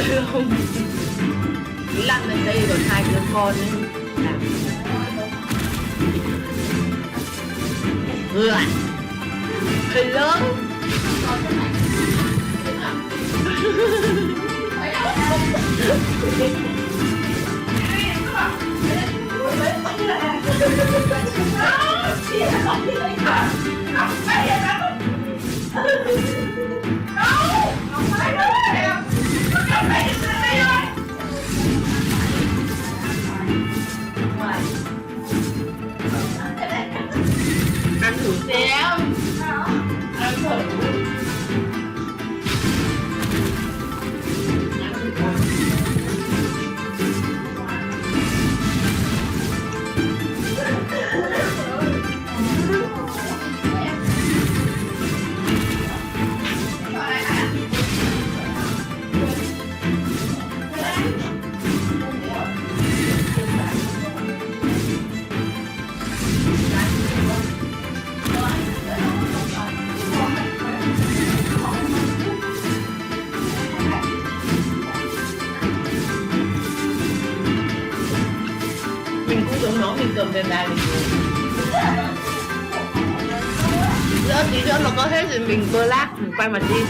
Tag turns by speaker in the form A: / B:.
A: luôn. Chị Lanh lên đi rồi hai đứa con đi làm. Hơi lớn. Ăn thử xem. Ăn thử. Mình cũng giống nó, mình cầm về bài mình lỡ tí nữa mà có hết rồi mình black mình quay mặt đi.